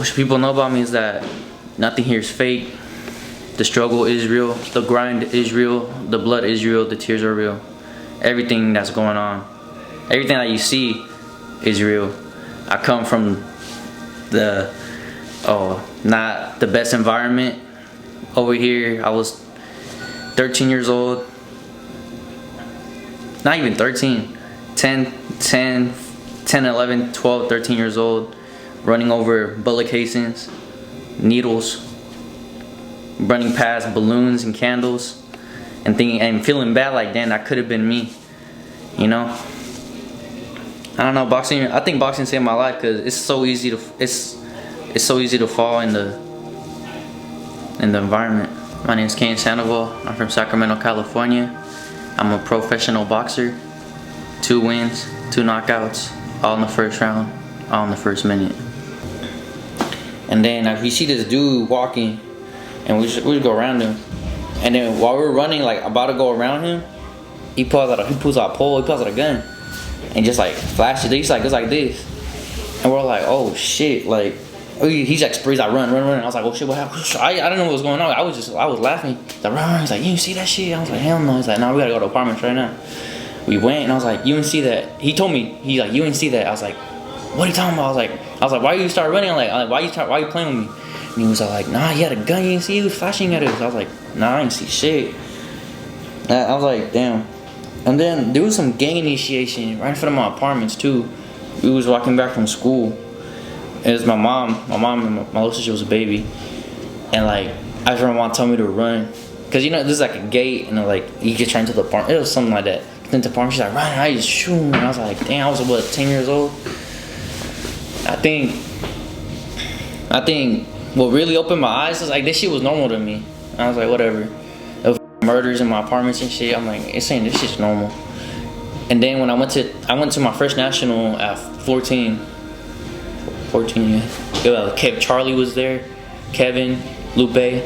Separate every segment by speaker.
Speaker 1: what should people know about me is that nothing here is fake. The struggle is real. The grind is real. The blood is real. The tears are real. Everything that's going on, everything that you see is real. I come from not the best environment. Over here, I was 13 years old. Not even 13. 10, 11, 12, 13 years old. Running over bullet casings, needles, running past balloons and candles, and thinking and feeling bad like, damn, that could have been me. You know? I don't know, boxing. I think boxing saved my life because it's so easy to fall in the environment. My name is Cain Sandoval. I'm from Sacramento, California. I'm a professional boxer. 2 wins, 2 knockouts, all in the first round, all in the first minute. And then if you see this dude walking, and we just go around him, and then while we're running, like about to go around him, he pulls out a pole, he pulls out a gun, and just like flashes. He's like, goes like this, and we're like, oh shit, like he's like run. I was like, oh shit, what happened? I don't know what was going on. I was laughing. He's like, run. He's like, you didn't see that shit? I was like, hell no. He's like, no, we gotta go to apartments right now. We went, and I was like, you didn't see that? He told me, he's like, you didn't see that? I was like, what are you talking about? I was like, why you start running? I'm like, why you playing with me? And he was like, nah, he had a gun, you didn't see? He was flashing at us. I was like, nah, I didn't see shit. I was like, damn. And then there was some gang initiation right in front of my apartments too. We was walking back from school. It was my mom and my little sister was a baby. And like, I just remember my mom told me to run. Cause you know, there's like a gate and like, you get turned to the apartment. It was something like that. Then the apartment, she's like, run, I just shoot. And I was like, damn, I was what, 10 years old? I think what really opened my eyes was like, this shit was normal to me. I was like, whatever. There was murders in my apartments and shit. I'm like, it's saying this shit's normal. And then when I went to my first national at 14, yeah. Charlie was there, Kevin, Lupe.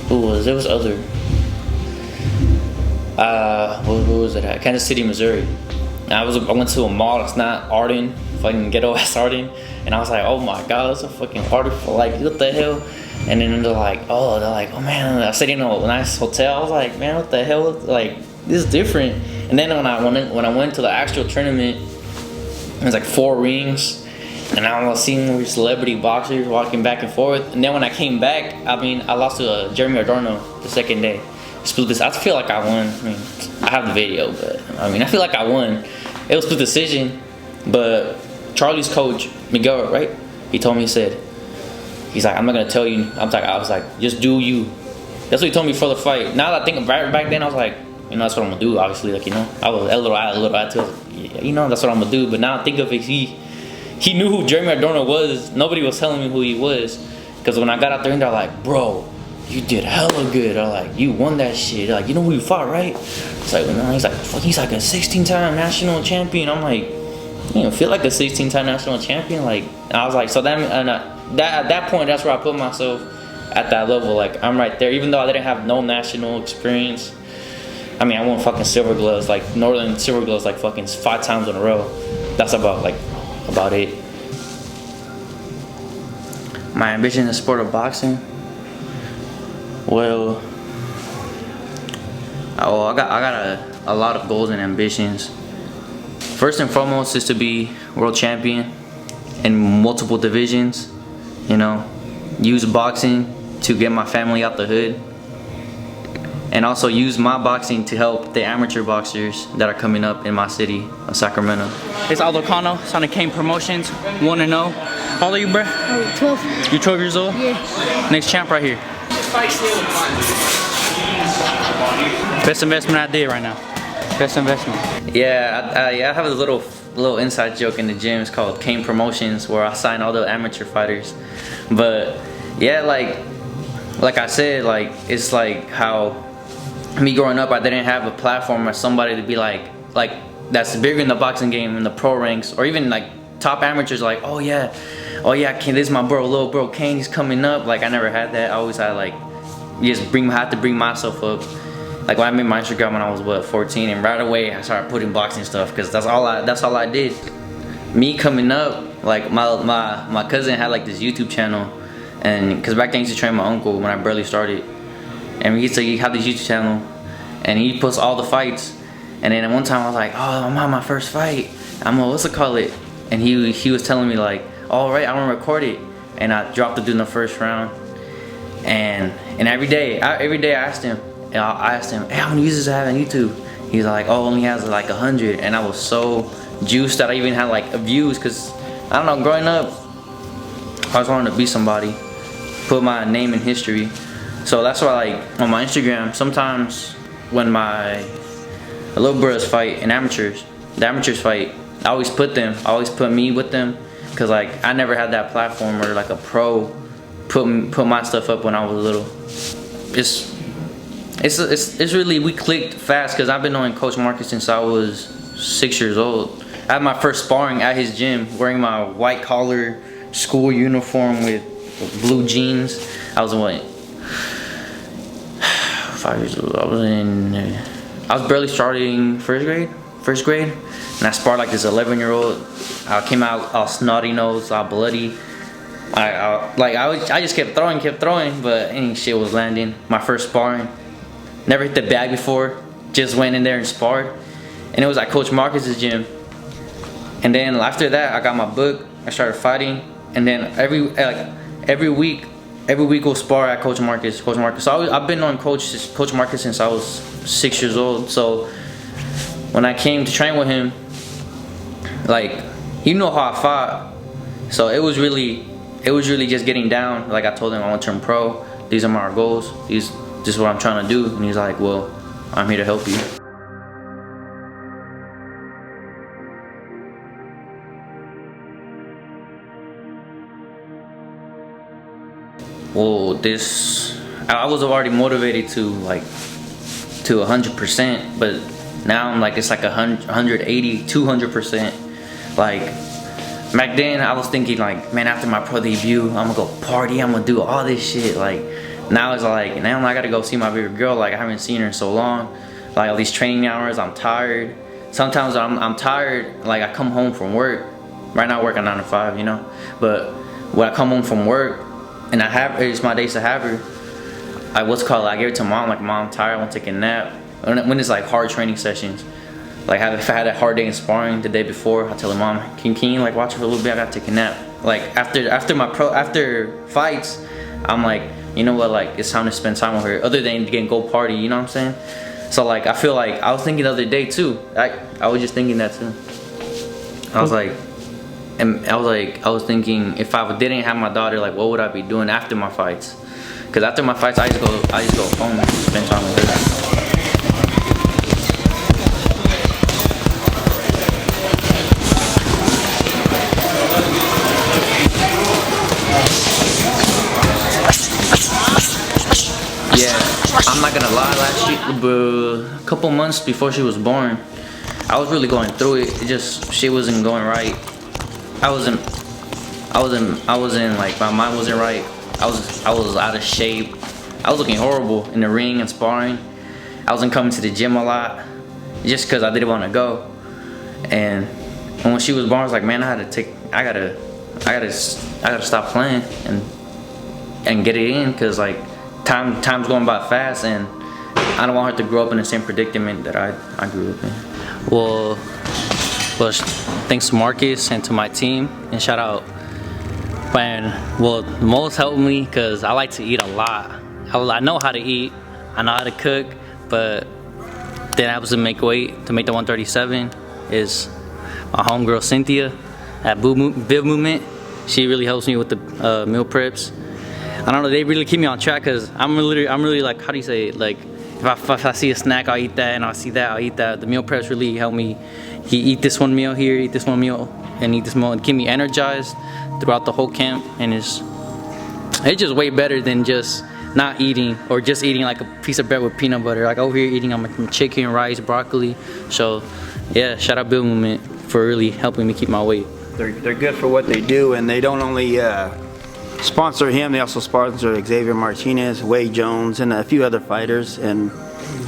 Speaker 1: Who was? There was other. What was it at? Kansas City, Missouri. And I went to a mall that's not Arden, fucking ghetto ass Arden, and I was like, oh my god, that's a fucking Arden for like, what the hell? And then they're like, oh man, I stayed in a nice hotel. I was like, man, what the hell? Like, this is different. And then when I went to the actual tournament, it was like 4 rings, and I was seeing these celebrity boxers walking back and forth. And then when I came back, I lost to Jeremy Adorno the second day. Split this. I feel like I won. I mean, I have the video, but I feel like I won. It was split decision, but Charlie's coach, Miguel, right? He told me, he's like, I'm not gonna tell you. I was like, just do you. That's what he told me for the fight. Now that I think right back then, I was like, you know, that's what I'm gonna do. Obviously, like, you know, I was a little attitude. You know, that's what I'm gonna do. But now I think of it, he knew who Jeremy Adorno was. Nobody was telling me who he was, because when I got out there, and they're like, bro, you did hella good. Or like, you won that shit. Like, you know who you fought, right? It's like, no. He's like, fuck, he's like a 16-time national champion. I'm like, you don't feel like a 16-time national champion. Like, I was like, so that at that point, that's where I put myself at that level. Like, I'm right there, even though I didn't have no national experience. I mean, I won fucking silver gloves, like Northern silver gloves, like fucking 5 times in a row. That's about it. My ambition in the sport of boxing. Well, I got a lot of goals and ambitions. First and foremost is to be world champion in multiple divisions. You know, use boxing to get my family out the hood, and also use my boxing to help the amateur boxers that are coming up in my city of Sacramento. It's Aldo Cano, son of Cain Promotions, 1-0. How old are you, bro?
Speaker 2: 12.
Speaker 1: You're 12 years old?
Speaker 2: Yeah.
Speaker 1: Next champ right here. Best investment I did right now. Best investment. Yeah, I have a little inside joke in the gym. It's called Cain Promotions, where I sign all the amateur fighters. But yeah, like I said, like, it's like how me growing up, I didn't have a platform or somebody to be like that's bigger in the boxing game in the pro ranks, or even like top amateurs. Like, oh yeah, Cain, this is my bro, little bro Cain, he's coming up. Like, I never had that. I always had had to bring myself up. Like, when I made my Instagram when I was 14, and right away I started putting boxing stuff, because that's all I did. Me coming up, Like my cousin had like this YouTube channel, and because back then he used to train my uncle when I barely started, and he had this YouTube channel, and he posts all the fights. And then at one time I was like, oh, I'm on my first fight. I'm on, what's it call it? And he was telling me like, all right, I'm gonna record it. And I dropped the dude in the first round. And every day I asked him, hey, how many users do I have on YouTube? He's like, oh, only has like 100. And I was so juiced that I even had like views, cause I don't know, growing up, I was wanting to be somebody, put my name in history. So that's why like on my Instagram, sometimes when my little brothers fight in the amateurs fight, I always put me with them, cause like I never had that platform where like a pro put my stuff up when I was little. It's really, we clicked fast, cause I've been knowing Coach Marcus since I was 6 years old. I had my first sparring at his gym, wearing my white collar school uniform with blue jeans. I was what, 5 years old. I was barely starting first grade, and I sparred like this 11-year-old. I came out all snotty nose, all bloody. I just kept throwing, but any shit was landing. My first sparring, never hit the bag before, just went in there and sparred, and it was at Coach Marcus's gym. And then after that, I got my book. I started fighting, and then every week we'll spar at Coach Marcus. So I've been on Coach Marcus since I was 6 years old. So when I came to train with him, like, he knew how I fought. So it was really just getting down. Like, I told him I want to turn pro. These are my goals. This is what I'm trying to do. And he's like, well, I'm here to help you. Well, I was already motivated to 100%, but now I'm like, it's like 180, 200%. Like, back then I was thinking like, man, after my pro debut, I'm gonna go party, I'm gonna do all this shit. Like, now it's like, now I gotta go see my bigger girl. Like, I haven't seen her in so long. Like, all these training hours, I'm tired. Sometimes I'm tired, like, I come home from work. Right now I work at 9 to 5, you know? But when I come home from work, and it's my days to have her, I give it to mom, like, Mom, I'm tired, I want to take a nap. When it's like hard training sessions, like if I had a hard day in sparring the day before, I tell her, Mom, can you like watch her for a little bit, I gotta take a nap. Like, after fights, I'm like, you know what, like, it's time to spend time with her, other than getting go party, you know what I'm saying? So like, I feel like, I was thinking the other day too, I was just thinking that too. I was thinking, if I didn't have my daughter, like, what would I be doing after my fights? Because after my fights, I just go home and spend time with her. Yeah, I'm not gonna lie, last year, a couple months before she was born, I was really going through it. Shit wasn't going right. I wasn't like, my mind wasn't right. I was out of shape. I was looking horrible in the ring and sparring. I wasn't coming to the gym a lot, just cause I didn't want to go. And when she was born, I was like, man, I gotta stop playing and get it in, cause like time's going by fast, and I don't want her to grow up in the same predicament that I grew up in. Well, thanks to Marcus and to my team, and shout out. Man, well, most helped me because I like to eat a lot. I know how to eat, I know how to cook, but that happens to make weight, to make the 137, is my homegirl Cynthia at Bib Movement. She really helps me with the meal preps. I don't know, they really keep me on track, because I'm really like, how do you say it? Like, if I see a snack, I'll eat that, and I see that, I'll eat that. The meal preps really help me. Eat this one meal here, eat this one meal, and eat this meal, and keep me energized throughout the whole camp. And it's just way better than just not eating, or just eating like a piece of bread with peanut butter. Like, over here eating on chicken, rice, broccoli. So yeah, shout out Bib Movement for really helping me keep my weight.
Speaker 2: They're good for what they do, and they don't only sponsor him, they also sponsor Xavier Martinez, Wade Jones, and a few other fighters. And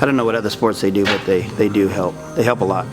Speaker 2: I don't know what other sports they do, but they do help. They help a lot.